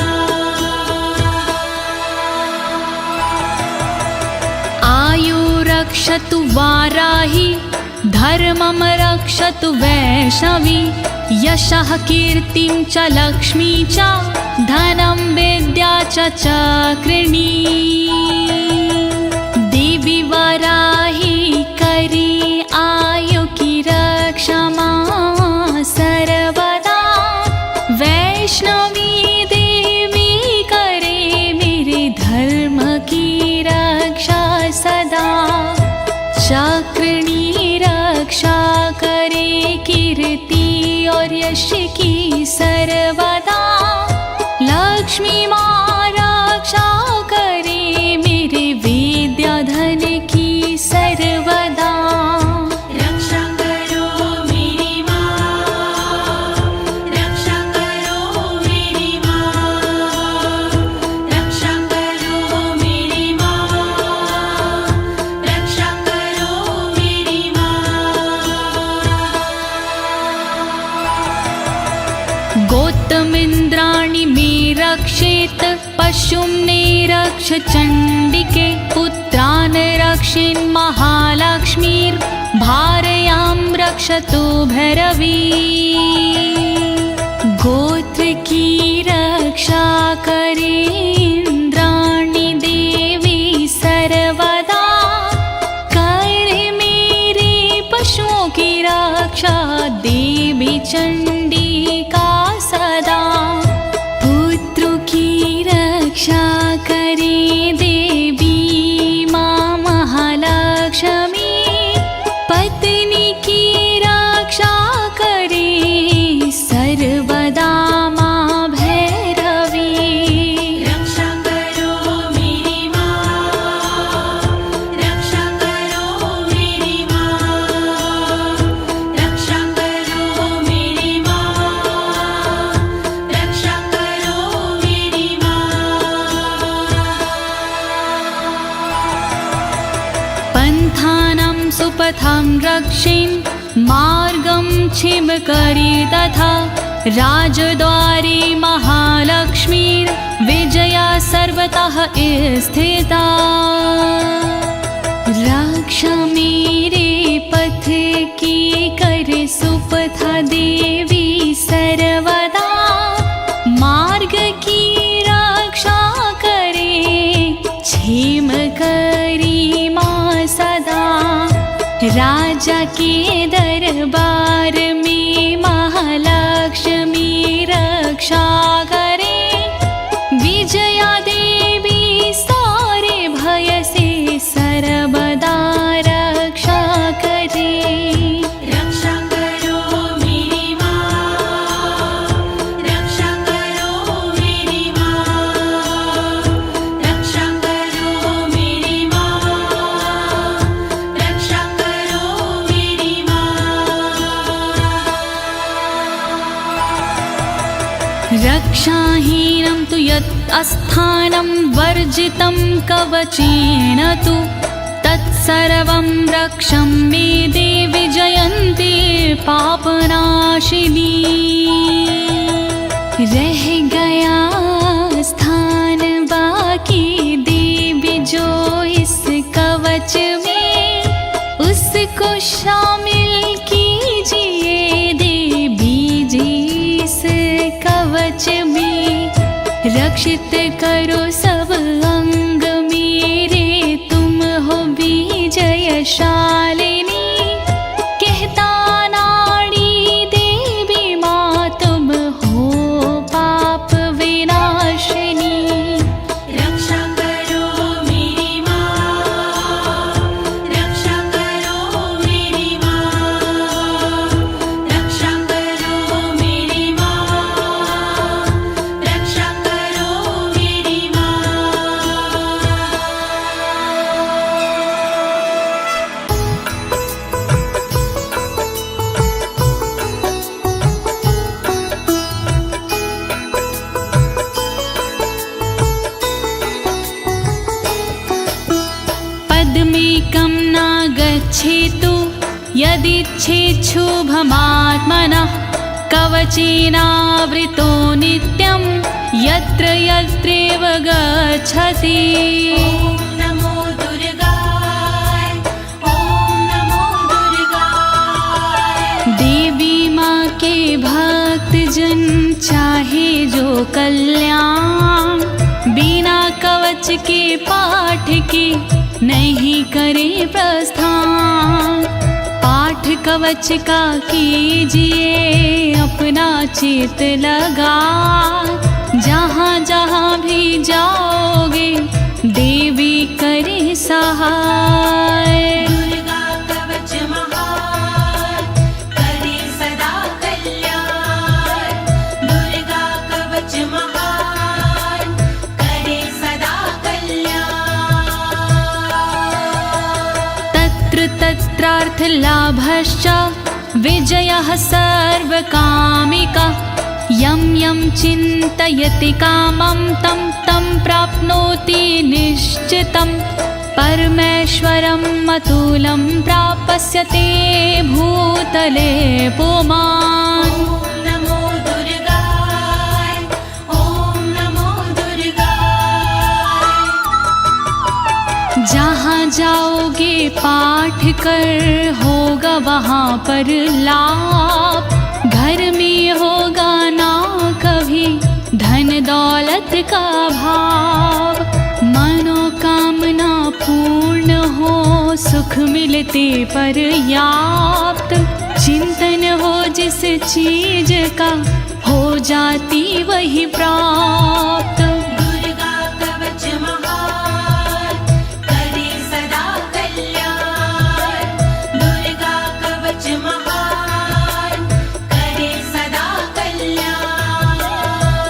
[SPEAKER 2] आयु रक्षतु वाराहि धर्मं रक्षतु वैष्णवी यशः कीर्तिं च लक्ष्मी च धनं विद्या च चक्रिणी देवी वाराहि करी आयु की रक्षा मां सर्वदा वैष्णवी देवी करे मेरे धर्म की रक्षा सदा चक्रिणी रक्षा करे कीर्ति और यश की सर्वदा लक्ष्मी माँ रक्षा करे मेरे विद्या धन की सर्वदा
[SPEAKER 1] रक्षा करो मेरी माँ, रक्षा करो मेरी माँ, रक्षा करो मेरी माँ, रक्षा करो मेरी माँ।
[SPEAKER 2] गौतमिन्द्राणि मे रक्षेत् पशुं निरक्ष चण्डिके पुत्रान् रक्षेन् महालक्ष्मीर्भार्यां रक्षतु भैरवी गोत्र की रक्षा करे इंद्राणी देवी सर्वदा करे मेरे पशुओं की रक्षा देवी चंडिका सदा पुत्रों की रक्षा सुपथं रक्षेन् मार्गं छिमकरी तथा राजद्वारे महालक्ष्मीर्विजया सर्वतः स्थिता। रक्षा मेरे पथ की कर सुपथा देवी सर्वदा, मार्ग की रक्षा करे क्षेम करी माँ सदा। राजा के दरबार में महालक्ष्मी रक्षा करे, विजया देवी सारे भय से सर्वदा रक्षा करे।
[SPEAKER 1] रक्षा करो मेरी माँ, रक्षा करो मेरी माँ, रक्षा करो मेरी माँ, रक्षा करो मेरी माँ।
[SPEAKER 2] रक्षाहीनं तु यत् अस्थानं वर्जितं कवचेन तु, तत्सर्वं रक्षं मे देवि जयन्ती पापनाशिनी। रह गया स्थान बाकी देवी जो इस कवच में, उसको शामिल कीजिए देवी जी इस कवच में। रक्षित करो सब अंग मेरे, तुम हो विजयशालिनी। कहता नाड़ी देवी माँ तुम हो पाप विनाशिनी।
[SPEAKER 1] रक्षा करो मेरी माँ, रक्षा करो मेरी माँ, रक्षा करो मेरी माँ, रक्षा करो मेरी माँ।
[SPEAKER 2] पद्मेकं न गच्छेतु यदिच्छेच्छुभमात्मनः, कवचेनावृतो नित्यं यत्र यत्रैव गच्छति।
[SPEAKER 1] ॐ नमो दुर्गाय, ॐ नमो दुर्गाय।
[SPEAKER 2] देवी माँ के भक्त जन चाहे जो कल्याण, बिना कवच के पाठ के नहीं करे प्रस्थान। पाठ कवच का कीजिए अपना चित लगा, जहाँ जहाँ भी जाओगे देवी करे सहाय।
[SPEAKER 1] दुर्गा कवच महान, करे सदा कल्याण। दुर्गा कवच महान, करे सदा कल्याण।
[SPEAKER 2] तत्र तत्रार्थलाभश्च विजयः सर्वकामिका। यं यं चिन्तयति कामं तं तं प्राप्नोति निश्चितं। परमेश्वरम् अतुलं प्राप्स्यते भूतले पुमान्।
[SPEAKER 1] ॐ नमो दुर्गाय, ॐ नमो दुर्गाय।
[SPEAKER 2] जहाँ जाओगे पाठ कर होगा वहाँ पर लाभ। घर में होगा ना कभी धन दौलत का भाव। मनोकामना पूर्ण हो सुख मिलते पर्याप्त। चिंतन हो जिस चीज का हो जाती वही प्राप्त।
[SPEAKER 1] दुर्गा कवच महान, करे सदा कल्याण। दुर्गा कवच महान, करे सदा कल्याण।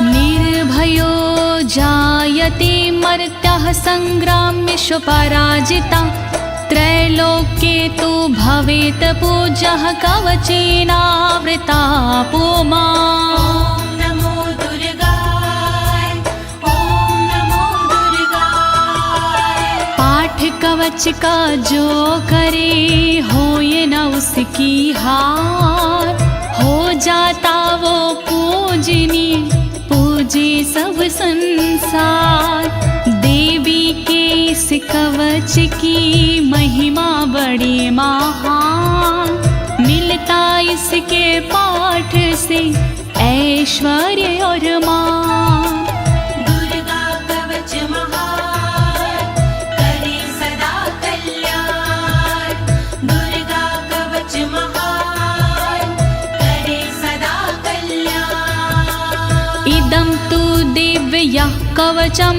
[SPEAKER 2] निर्भयो जायते मर्त्यः संग्रामेषु पराजिता। त्रैलोक्ये तु भवेत् पूज्यः कवचेनावृता पुमान्।
[SPEAKER 1] ॐ नमो दुर्गाय, ॐ नमो दुर्गाय।
[SPEAKER 2] पाठ कवच का जो करे हो जिसकी हार हो जाता वो पूजनी, पूजे सब संसार। देवी के इस कवच की महिमा बड़ी महान, मिलता इसके पाठ से ऐश्वर्य और मान।
[SPEAKER 1] दुर्गा कवच महान, करे सदा कल्याण। दुर्गा कवच महान, करे सदा कल्याण।
[SPEAKER 2] इदं तु दिव्यः कवचं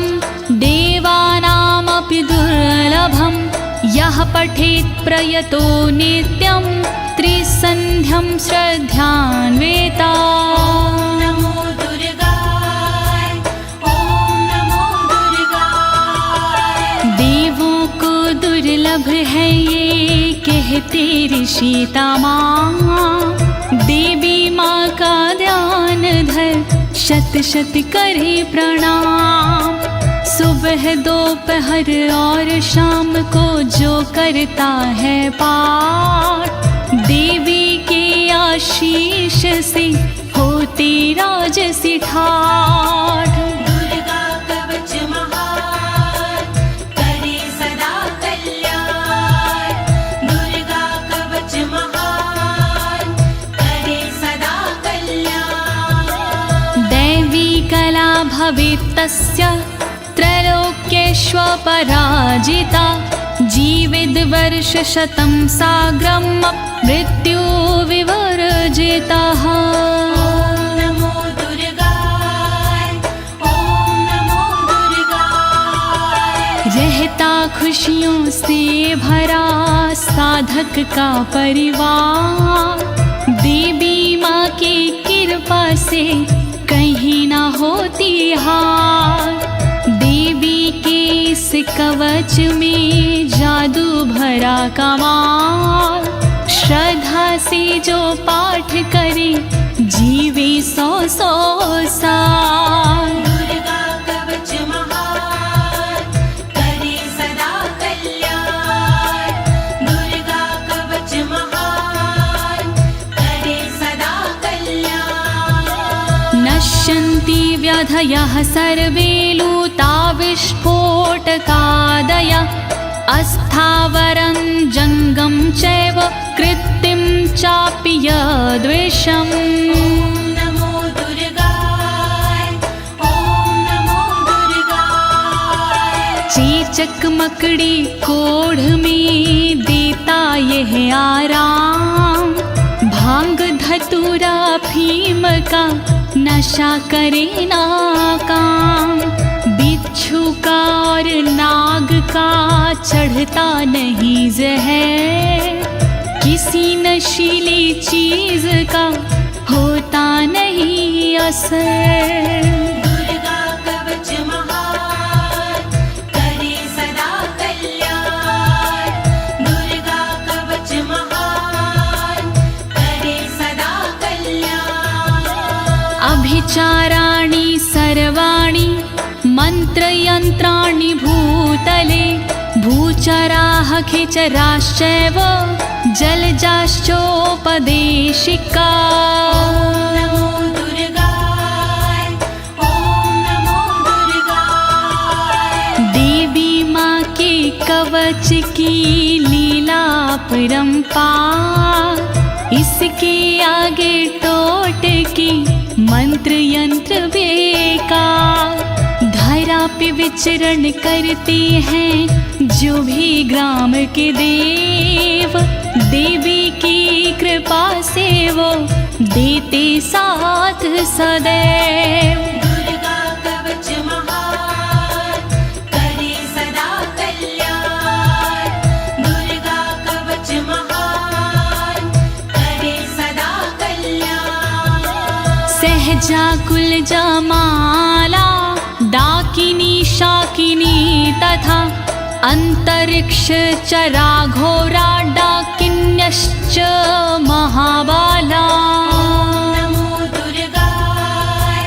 [SPEAKER 2] देवानामपि दुर्लभं, यः पठेत् प्रयतो नित्यं त्रिसन्ध्यं श्रद्धान्विता।
[SPEAKER 1] नमो दुर्गाय, ओम नमो दुर्गाय।
[SPEAKER 2] देवों को दुर्लभ है ये कहते ऋषि तमाम, देवी माँ का ध्यान धर शत शत करे प्रणाम। सुबह दोपहर और शाम को जो करता है पाठ, देवी के आशीष से होती राजसी ठाठ।
[SPEAKER 1] दुर्गा कवच महान, करे सदा कल्याण। दुर्गा कवच महान, करे सदा कल्याण।
[SPEAKER 2] दैवी कला भवेत् तस्य त्रैलोक्येष्वपराजिता, जीवेद् वर्षशतं साग्रं मृत्यु विवर्जितः।
[SPEAKER 1] नमो दुर्गाय, ओम नमो दुर्गाय।
[SPEAKER 2] रहता खुशियों से भरा साधक का परिवार, देवी माँ की कृपा से कहीं ना होती हार। देवी के इस कवच में जादू भरा कमाल, श्रद्धा से जो पाठ करे जीवे 100 साल।
[SPEAKER 1] दुर्गा कवच महान, करे सदा कल्याण। दुर्गा कवच महान, करे सदा कल्याण।
[SPEAKER 2] नश्यन्ति व्याधयः सर्वे लूता विस्फोटकादयः, अस्थावरं जङ्गं चैव कृत्तिं चापि यद्विषम्।
[SPEAKER 1] नमो दुर्गाय, ओम नमो दुर्गाय।
[SPEAKER 2] चेचक मकड़ी कोढ़ में देता यह आराम, भांग धतूरा भीम का नशा करे ना काम। बिच्छू का और नाग का चढ़ता नहीं जहर, किसी नशीली चीज का होता नहीं असर।
[SPEAKER 1] दुर्गा कवच महान, करे सदा कल्याण। दुर्गा कवच महान, करे सदा कल्याण।
[SPEAKER 2] अभिचाराणि सर्वाणि मंत्रयंत्राणि भूतले, भूचराः खेचराश्चैव जलजाश्चोपदेशिका।
[SPEAKER 1] नमो दुर्गाय, ओम नमो दुर्गाय।
[SPEAKER 2] देवी माँ के कवच की लीला परंपार, इसके आगे टोट की मंत्र यंत्र बेकार। धरा पे विचरण करते हैं जो भी ग्राम के देव, देवी की कृपा से वो देते साथ सदैव।
[SPEAKER 1] दुर्गा कवच महान, करे सदा कल्याण। दुर्गा कवच महान, करे सदा कल्याण।
[SPEAKER 2] सहजा कुलजा माला, डाकिनी शाकिनी तथा अंतरिक्ष चरा घोरा, डाकिन्यश्च महाबाला।
[SPEAKER 1] नमो दुर्गाय,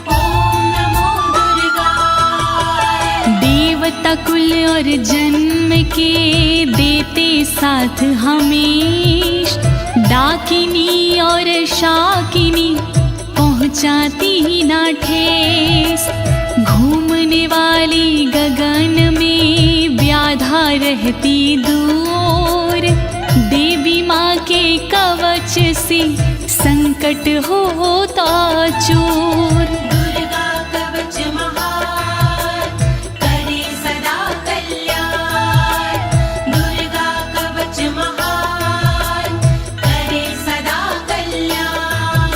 [SPEAKER 1] ओम नमो दुर्गाय।
[SPEAKER 2] देवता कुल और जन्म के देते साथ हमेश, डाकिनी और शाकिनी पहुँचाती ना ठेस। घूमने वाली गगन में व्याधा रहती दूर। देवी माँ के कवच से संकट होता चूर।
[SPEAKER 1] दुर्गा कवच महान करे सदा कल्याण। दुर्गा कवच महान करे सदा कल्याण।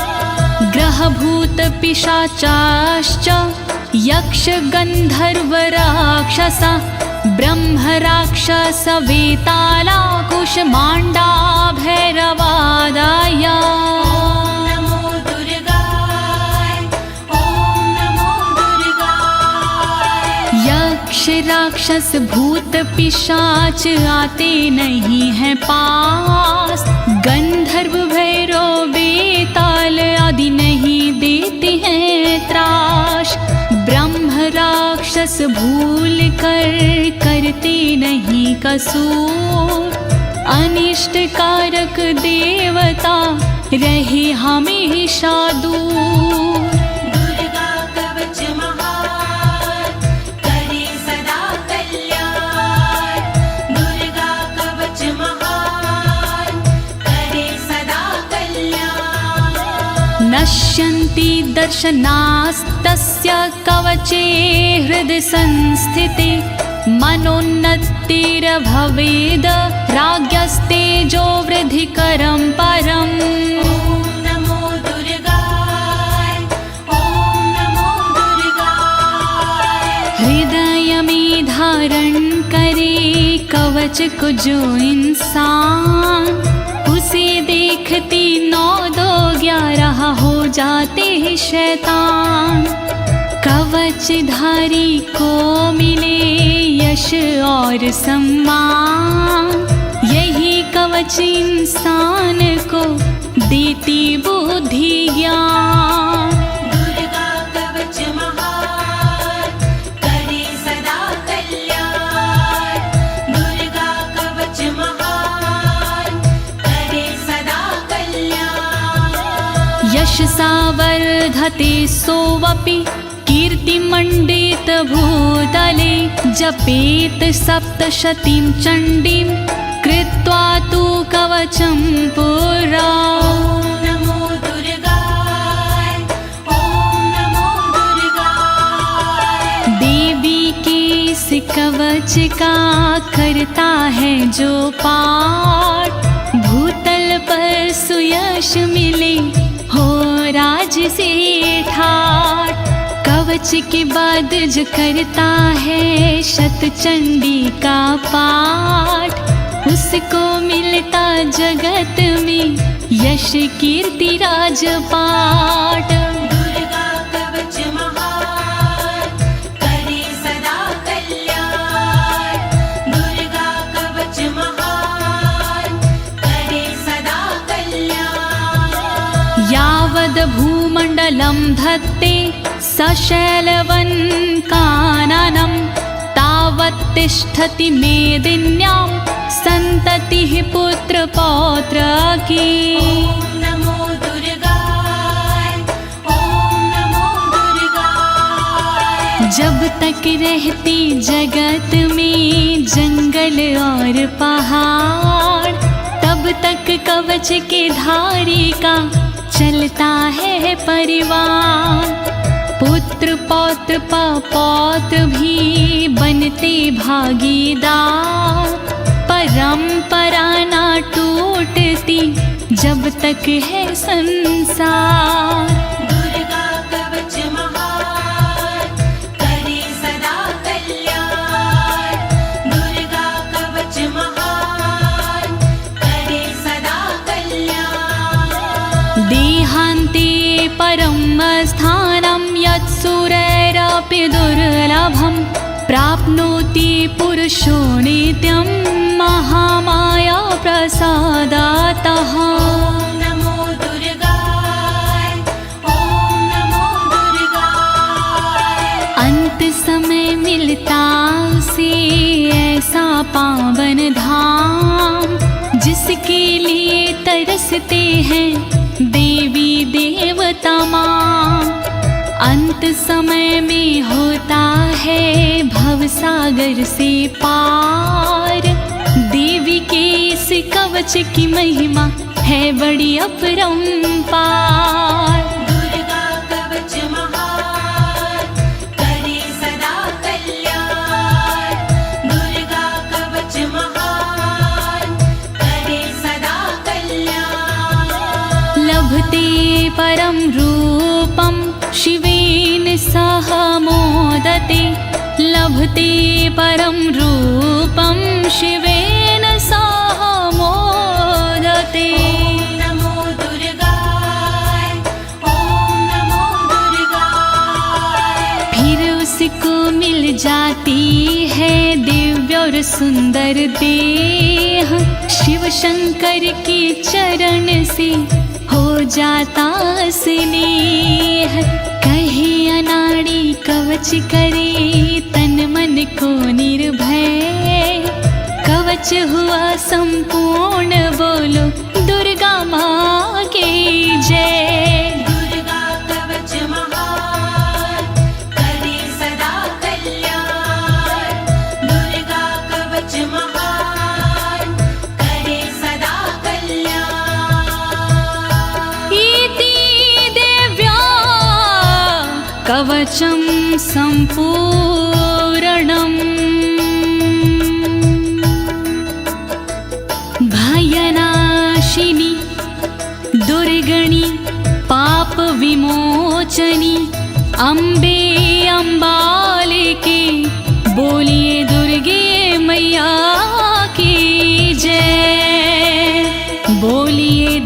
[SPEAKER 2] ग्रह भूत पिशाचाश्च यक्ष गंधर्व राक्षसा ब्रह्म राक्षस वेताला कुष्मांडा भैरवादाय।
[SPEAKER 1] ओम नमो दुर्गाय ओम नमो दुर्गाय।
[SPEAKER 2] यक्ष राक्षस भूत पिशाच आते नहीं हैं पास। गंधर्व भैरव बेताल आदि नहीं देते हैं त्रास। ब्रह्म राक्षस भूल कर करते नहीं कसूर। अनिष्ट कारक देवता रहे हमेशा दूर।
[SPEAKER 1] दुर्गा कवच महान करे सदा कल्याण। दुर्गा कवच महान करे सदा कल्याण।
[SPEAKER 2] नश्यन्ति दर्शनास्तस्य कवचे हृदि संस्थिते। मनोन्नतिर्भवेद् राज्ञस्तेजो वृद्धिकरं परम्।
[SPEAKER 1] ओम नमो दुर्गाय ओम नमो दुर्गाय।
[SPEAKER 2] हृदय में धारण करे कवच को जो इंसान, उसे देखती 9 2 11 हो जाते हैं शैतान। कवचधारी को मिले यश और सम्मान। यही कवच इंसान को देती बुद्धि ज्ञान।
[SPEAKER 1] दुर्गा कवच महान करे सदा कल्याण। दुर्गा कवच महान करे सदा कल्याण।
[SPEAKER 2] यशसा वर्धते सोऽपि कीर्तिमण्डित भूतले। जपेत सप्तशतीं चण्डीं कृत्वा तु कवचं पुरा।
[SPEAKER 1] ओम नमो दुर्गाय ओम नमो दुर्गाय।
[SPEAKER 2] देवी के इस कवच का करता है जो पाठ, भूतल पर सुयश मिले हो राज से ठाठ। कवच के बाद जो करता है शतचंडी का पाठ, उसको मिलता जगत में यश कीर्ति राजपाट।
[SPEAKER 1] दुर्गा कवच महान करे सदा कल्याण। दुर्गा कवच महान करे सदा कल्याण।
[SPEAKER 2] यावद् भूमण्डलं धत्ते सशैलवन् काननं, तावत् तिष्ठति मेदिन्यां सन्ततिः पुत्र पौत्र की।
[SPEAKER 1] ओम नमो दुर्गाय ओम नमो दुर्गाय।
[SPEAKER 2] जब तक रहती जगत में जंगल और पहाड़, तब तक कवच के धारी का चलता है परिवार। पुत्र पौत्र पौत्र भी बनते भागीदार। परंपरा ना टूटती जब तक है संसार।
[SPEAKER 1] दुर्गा कवच महान करे सदा कल्याण। दुर्गा कवच महान करे सदा कल्याण।
[SPEAKER 2] देहान्ते परम स्थानं यत्सुरैरपि दुर्लभं, प्राप्नोति पुरुषो नित्यं महामाया प्रसादातः।
[SPEAKER 1] ओम नमो दुर्गाय ओम नमो दुर्गाय।
[SPEAKER 2] अंत समय मिलता उसे ऐसा पावन धाम, जिसके के लिए तरसते हैं देवी देवता माँ। अंत समय में होता है भवसागर से पार। देवी के इस कवच की महिमा है बड़ी अपरंपार।
[SPEAKER 1] दुर्गा कवच महान करे सदा कल्याण। दुर्गा कवच महान करे सदा कल्याण।
[SPEAKER 2] लभते परम रूपम शिवेन सह मोदते। लभते परम रूपम शिवेन सह मोदते।
[SPEAKER 1] ॐ नमो दुर्गाय ॐ नमो दुर्गाय।
[SPEAKER 2] फिर उसको मिल जाती है दिव्य और सुंदर देह। शिव शंकर के चरण से हो जाता स्नेह। कहे अनाड़ी कवच करे तन मन को निर्भय। कवच हुआ संपूर्ण बोलो दुर्गा माँ की जय।
[SPEAKER 1] दुर्गा कवच महान करे सदा कल्याण। दुर्गा कवच महान करे सदा कल्याण।
[SPEAKER 2] इति देव्या कवचं सम्पूर्णम्। भयनाशिनी दुर्गणि पाप विमोचनी अम्बे अम्बालिके। बोलिए दुर्गे मैया की जय। बोलिए